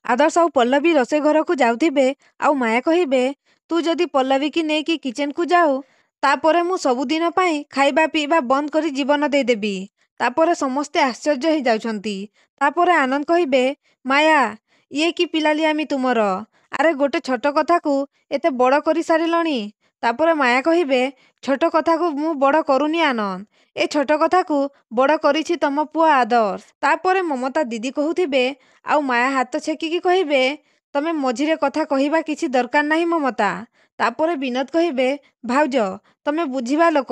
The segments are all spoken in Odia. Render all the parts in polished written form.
ଆଦର୍ଶ ଆଉ ପଲ୍ଲବୀ ରୋଷେଇ ଘରକୁ ଯାଉଥିବେ ଆଉ ମାୟା କହିବେ, ତୁ ଯଦି ପଲ୍ଲବୀକି ନେଇକି କିଚେନକୁ ଯାଉ ତାପରେ ମୁଁ ସବୁଦିନ ପାଇଁ ଖାଇବା ପିଇବା ବନ୍ଦ କରି ଜୀବନ ଦେଇଦେବି। ତାପରେ ସମସ୍ତେ ଆଶ୍ଚର୍ଯ୍ୟ ହେଇଯାଉଛନ୍ତି। ତାପରେ ଆନନ୍ଦ କହିବେ, ମାୟା ଇଏ କି ପିଲାଲିଆମି ତୁମର? ଆରେ ଗୋଟେ ଛୋଟ କଥାକୁ ଏତେ ବଡ଼ କରି ସାରିଲଣି। ତାପରେ ମାୟା କହିବେ, ଛୋଟ କଥାକୁ ମୁଁ ବଡ଼ କରୁନି ଆନନ୍ଦ, ଏ ଛୋଟ କଥାକୁ ବଡ଼ କରିଛି ତମ ପୁଅ ଆଦର୍ଶ। ତାପରେ ମମତା ଦିଦି କହୁଥିବେ ଆଉ ମାୟା ହାତ ଛେକିକି କହିବେ, ତମେ ମଝିରେ କଥା କହିବା କିଛି ଦରକାର ନାହିଁ ମମତା। ତାପରେ ବିନୋଦ କହିବେ, ଭାଉଜ ତମେ ବୁଝିବା ଲୋକ,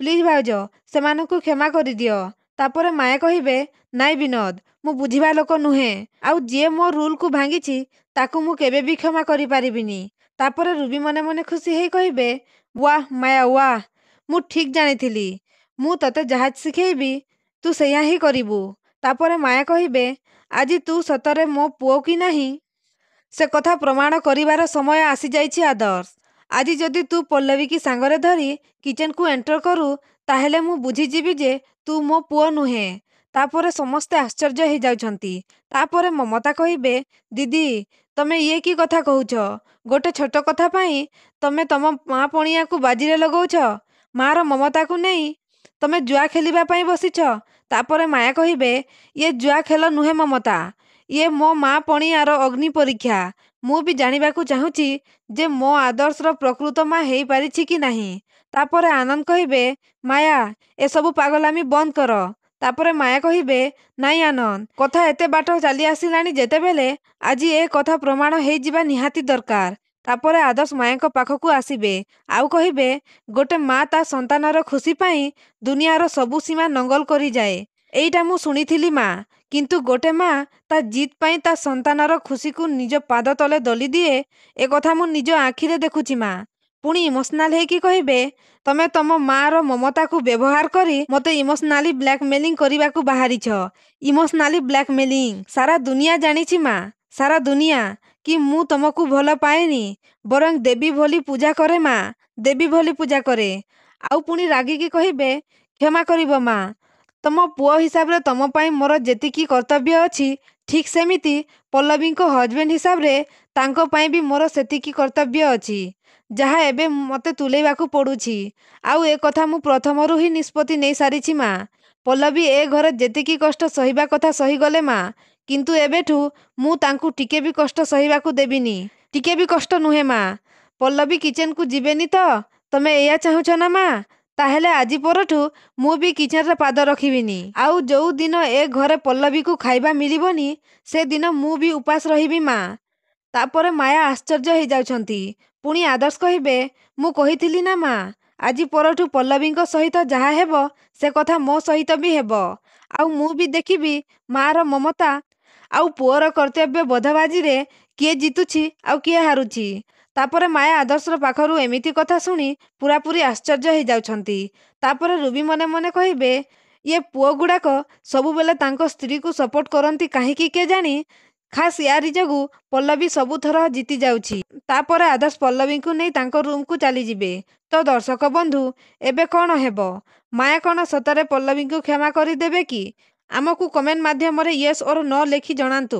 ପ୍ଲିଜ୍ ଭାଉଜ ସେମାନଙ୍କୁ କ୍ଷମା କରିଦିଅ। ତାପରେ ମାୟା କହିବେ, ନାଇଁ ବିନୋଦ ମୁଁ ବୁଝିବା ଲୋକ ନୁହେଁ, ଆଉ ଯିଏ ମୋ ରୁଲକୁ ଭାଙ୍ଗିଛି ତାକୁ ମୁଁ କେବେ ବି କ୍ଷମା କରିପାରିବିନି। ତାପରେ ରୁବି ମନେ ମନେ ଖୁସି ହେଇ କହିବେ, ୱାହ ମାୟା ୱାହ, ମୁଁ ଠିକ୍ ଜାଣିଥିଲି, ମୁଁ ତତେ ଯାହା ଶିଖେଇବି ତୁ ସେଇଆ ହିଁ କରିବୁ। ତାପରେ ମାୟା କହିବେ, ଆଜି ତୁ ସତରେ ମୋ ପୁଅ କି ନାହିଁ ସେ କଥା ପ୍ରମାଣ କରିବାର ସମୟ ଆସିଯାଇଛି ଆଦର୍ଶ। ଆଜି ଯଦି ତୁ ପଲ୍ଲବୀକି ସାଙ୍ଗରେ ଧରି କିଚେନକୁ ଏଣ୍ଟର କରୁ ତାହେଲେ ମୁଁ ବୁଝିଯିବି ଯେ ତୁ ମୋ ପୁଅ ନୁହେଁ। ତାପରେ ସମସ୍ତେ ଆଶ୍ଚର୍ଯ୍ୟ ହେଇଯାଉଛନ୍ତି। ତାପରେ ମମତା କହିବେ, ଦିଦି ତମେ ଇଏ କି କଥା କହୁଛ? ଗୋଟେ ଛୋଟ କଥା ପାଇଁ ତମେ ତମ ମା ପଣିଆକୁ ବାଜିରେ ଲଗଉଛ। ମାର ମମତାକୁ ନେଇ ତମେ ଜୁଆ ଖେଳିବା ପାଇଁ ବସିଛ। ତାପରେ ମାୟା କହିବେ, ଇଏ ଜୁଆ ଖେଳ ନୁହେଁ ମମତା, ଇଏ ମୋ ମା ପଣିଆର ଅଗ୍ନି ପରୀକ୍ଷା। ମୁଁ ବି ଜାଣିବାକୁ ଚାହୁଁଛି ଯେ ମୋ ଆଦର୍ଶର ପ୍ରକୃତ ମା ହେଇପାରିଛି କି ନାହିଁ। ତାପରେ ଆନନ୍ଦ କହିବେ, ମାୟା ଏସବୁ ପାଗଲାମି ବନ୍ଦ କର। ତାପରେ ମାୟା କହିବେ, ନାଇଁ ଆନନ୍ଦ, କଥା ଏତେ ବାଟ ଚାଲି ଆସିଲାଣି ଯେତେବେଳେ ଆଜି ଏ କଥା ପ୍ରମାଣ ହେଇଯିବା ନିହାତି ଦରକାର। ତାପରେ ଆଦର୍ଶ ମାୟାଙ୍କ ପାଖକୁ ଆସିବେ ଆଉ କହିବେ, ଗୋଟେ ମା ତା ସନ୍ତାନର ଖୁସି ପାଇଁ ଦୁନିଆର ସବୁ ସୀମା ନଙ୍ଗଲ କରିଯାଏ। ଏଇଟା ମୁଁ ଶୁଣିଥିଲି ମା, କିନ୍ତୁ ଗୋଟେ ମା ତା ଜିଦ୍ ପାଇଁ ତା ସନ୍ତାନର ଖୁସିକୁ ନିଜ ପାଦ ତଳେ ଦଲି ଦିଏ ଏ କଥା ମୁଁ ନିଜ ଆଖିରେ ଦେଖୁଛି ମା। ପୁଣି ଇମୋସନାଲ ହେଇକି କହିବେ, ତମେ ତମ ମାର ମମତାକୁ ବ୍ୟବହାର କରି ମୋତେ ଇମୋସନାଲି ବ୍ଲାକମେଲିଂ କରିବାକୁ ବାହାରିଛ। ଇମୋସନାଲି ବ୍ଲାକମେଲିଂ ସାରା ଦୁନିଆ ଜାଣିଛି ମା, ସାରା ଦୁନିଆ କି ମୁଁ ତମକୁ ଭଲ ପାଏନି, ବରଂ ଦେବୀ ଭଳି ପୂଜା କରେ ମା, ଦେବୀ ଭଳି ପୂଜା କରେ। ଆଉ ପୁଣି ରାଗିକି କହିବେ, କ୍ଷମା କରିବ ମା, ତମ ପୁଅ ହିସାବରେ ତମ ପାଇଁ ମୋର ଯେତିକି କର୍ତ୍ତବ୍ୟ ଅଛି ଠିକ୍ ସେମିତି ପଲ୍ଲବୀଙ୍କ ହଜବେଣ୍ଡ ହିସାବରେ ତାଙ୍କ ପାଇଁ ବି ମୋର ସେତିକି କର୍ତ୍ତବ୍ୟ ଅଛି, ଯାହା ଏବେ ମୋତେ ତୁଲେଇବାକୁ ପଡ଼ୁଛି। ଆଉ ଏ କଥା ମୁଁ ପ୍ରଥମରୁ ହିଁ ନିଷ୍ପତ୍ତି ନେଇସାରିଛି ମା। ପଲ୍ଲବୀ ଏ ଘରେ ଯେତିକି କଷ୍ଟ ସହିବା କଥା ସହିଗଲେ ମା, କିନ୍ତୁ ଏବେଠୁ ମୁଁ ତାଙ୍କୁ ଟିକେ ବି କଷ୍ଟ ସହିବାକୁ ଦେବିନି। ଟିକେ ବି କଷ୍ଟ ନୁହେଁ ମା। ପଲ୍ଲବୀ କିଚେନକୁ ଯିବେନି ତ ତମେ ଏଇଆ ଚାହୁଁଛ ନା ମା? ତାହେଲେ ଆଜି ପରଠୁ ମୁଁ ବି କିଚେନରେ ପାଦ ରଖିବିନି। ଆଉ ଯୋଉ ଦିନ ଏ ଘରେ ପଲ୍ଲବୀକୁ ଖାଇବା ମିଳିବନି ସେଦିନ ମୁଁ ବି ଉପାସ ରହିବି ମା। ତାପରେ ମାୟା ଆଶ୍ଚର୍ଯ୍ୟ ହେଇଯାଉଛନ୍ତି। ପୁଣି ଆଦର୍ଶ କହିବେ, ମୁଁ କହିଥିଲି ନା ମା, ଆଜି ପରଠୁ ପଲ୍ଲବୀଙ୍କ ସହିତ ଯାହା ହେବ ସେ କଥା ମୋ ସହିତ ବି ହେବ। ଆଉ ମୁଁ ବି ଦେଖିବି ମାର ମମତା ଆଉ ପୁଅର କର୍ତ୍ତବ୍ୟ ବୋଧବାଜିରେ କିଏ ଜିତୁଛି ଆଉ କିଏ ହାରୁଛି। ତାପରେ ମାୟା ଆଦର୍ଶର ପାଖରୁ ଏମିତି କଥା ଶୁଣି ପୁରାପୁରି ଆଶ୍ଚର୍ଯ୍ୟ ହେଇଯାଉଛନ୍ତି। ତାପରେ ରୁବି ମନେ ମନେ କହିବେ, ଇଏ ପୁଅ ଗୁଡ଼ାକ ସବୁବେଳେ ତାଙ୍କ ସ୍ତ୍ରୀକୁ ସପୋର୍ଟ କରନ୍ତି କାହିଁକି କେଜାଣି, ଖାସ୍ ୟାରି ଯୋଗୁଁ ପଲ୍ଲବୀ ସବୁଥର ଜିତି ଯାଉଛି। ତାପରେ ଆଦର୍ଶ ପଲ୍ଲବୀଙ୍କୁ ନେଇ ତାଙ୍କ ରୁମକୁ ଚାଲିଯିବେ। ତ ଦର୍ଶକ ବନ୍ଧୁ ଏବେ କ'ଣ ହେବ? ମାୟା କ'ଣ ସତରେ ପଲ୍ଲବୀଙ୍କୁ କ୍ଷମା କରିଦେବେ କି? ଆମକୁ କମେଣ୍ଟ ମାଧ୍ୟମରେ ୟେସ୍ ଅର୍ ନୋ ଲେଖି ଜଣାନ୍ତୁ।